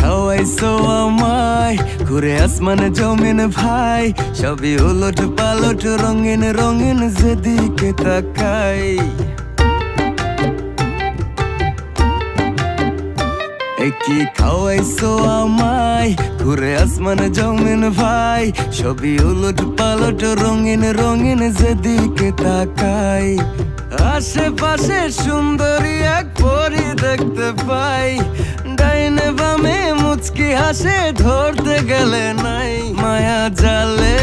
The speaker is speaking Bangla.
খাওয়াইছো আমায় ঘুরে আসমানে জমিন ভাই, সবই উলট পালট রঙিন রঙিন যেদিকে তাকাই। কি খাওয়াইছো আমায় ঘুরে আসমানে জমিন ভাই, সবই উলট পালট রঙিন রঙিন যেদিকে তাকাই। আশেপাশে সুন্দরী এক পরি দেখতে পাই, ডাইনে বামে মুচকি হাসে ধরতে গেলে নাই। মায়া জালে